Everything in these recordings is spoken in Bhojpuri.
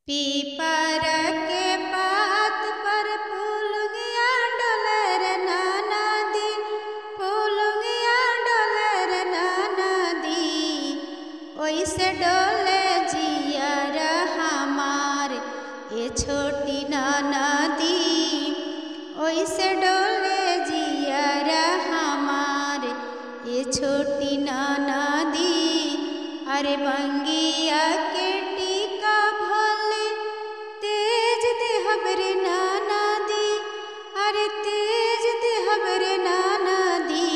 पीपर के पात पर फूलगिया डोले रे नाना दी, फूलगिया डोले रे नाना दी। ओइसे डोले जियर हमार ये छोटी नाना दी, ओइसे डोले जियर हमार ये छोटी नाना दी। अरे बंगिया के टीका भोले तेज देहब रे नाना दी, अरे तेज देहब रे नाना दी,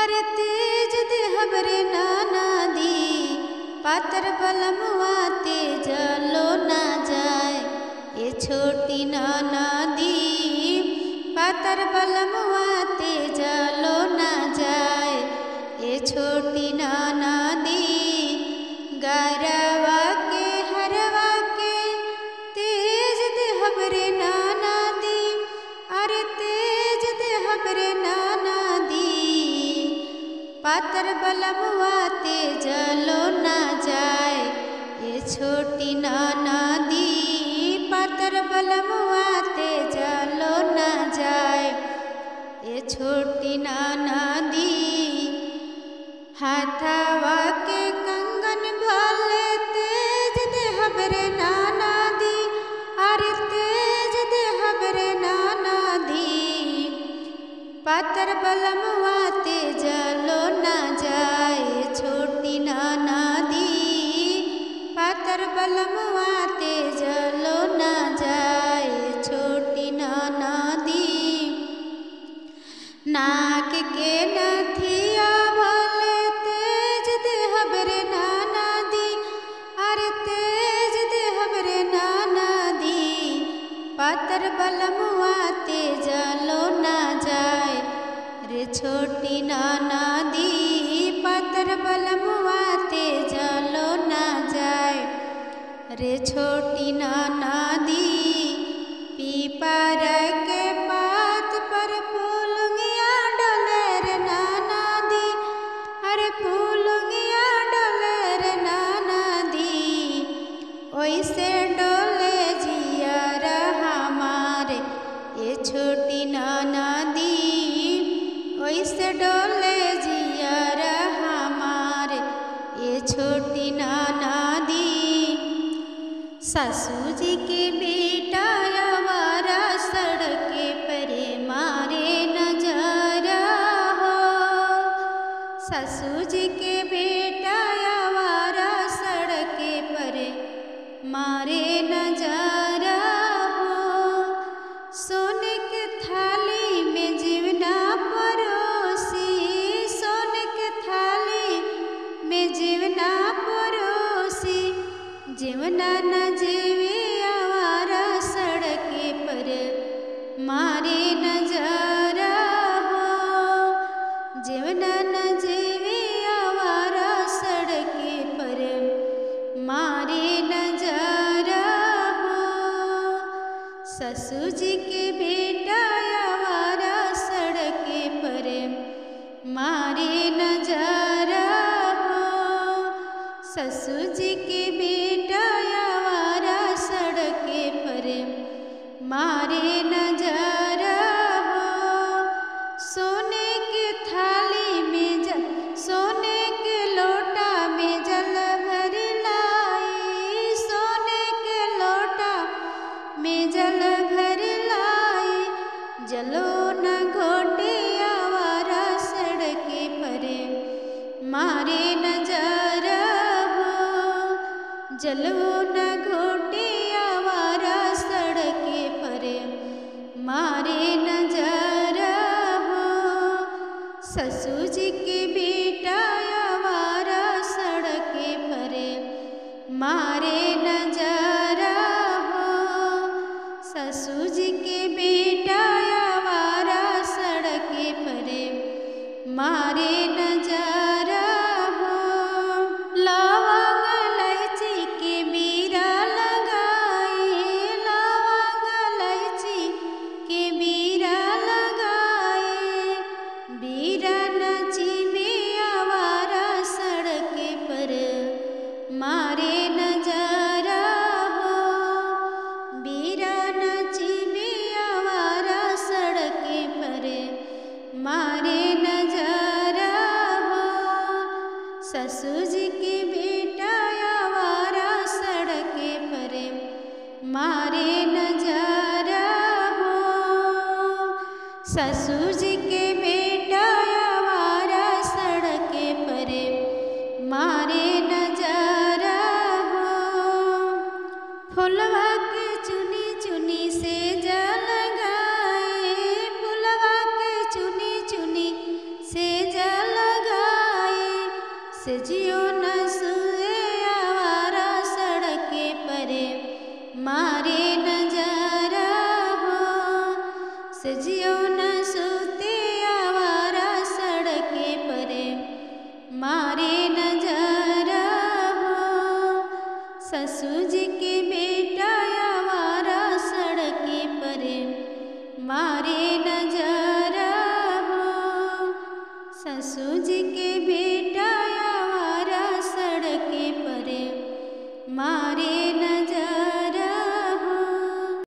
अरे तेज देहब रे नाना दी। पातर बलमुआ तेज लो ना जाए ये छोटी नाना दी, पातर बलमुआ तेज लो ना जाए ये छोटी नाना दी। गरवा के हरवा के तेज देहब रे नाना दी, अरे तेज देहब रे नाना दी। पातर बलमुआ तेज लो ना जाए ये छोटी नाना दी, पातर बलमुआ तेज लो ना जाए ये छोटी नाना दी। हाथवा के कंगन भले तेज देहब रे नाना दी, अरे तेज देहब रे नाना दी। पातर बलमुआ तेज लो ना जाए छोटी नाना दी, पातर बलमुआ तेज लो ना जाए छोटी नाना दी। नाक के नथिया भले तेज देहब रे नाना दी, अरे तेज देहब रे नाना दी। पातर बलमुआ तेज लो ना जाए रे छोटी नाना दी, पातर बलमुआ तेज लो ना जाए रे छोटी नाना दी। पीपर के पात पर फूलगिया डोले रे नाना दी, अरे फूलगिया डोले रे नाना दी। ओइसे डोले जियर हमारे ये छोटी नाना दी, ओइसे डोले जियर हमारे ये छोटी नाना दी। सासू जी के बेटा आवारा सड़के परे मारे नजरा हो, सासू जी के बेटा आवारा सड़के परे मारे नजरा हो। सोने के थाली में जीवना परोसी, सोने के थाली में जीवना परोसी, जीवना न जीवे आवारा सड़के पर मारे नजरा हो, जीवना न जीवे आवारा सड़के पर मारे नजरा हो। ससुर जी के बेटा आवारा सड़के पर मारे नजरा हो, ससुर जी के बेटा आवारा सड़के पर मारे नजरा हो। सोने के थाली में सोने के लोटा में जल भर लाई, सोने के लोटा में जल भर लाई। जलो न घोटे आवारा सड़के पर मारे नजरा हो, जलो न घोटे आवारा सड़के पर मारे नजरा हो। ससुर जी के बेटा आवारा सड़के पर मारे नजरा हो, ससुर जी के बेटा आवारा सड़के पर मारे नजरा हो। लवंग इलायची के बीरा लगाए, लवंग इलायची के बीरा लगाए। बीरा नचीबे आवारा सड़के पर मारे नजरा ससुर जी के बेटा आवारा सड़के पर मारे नजारा हो। ससुर जी के बेटा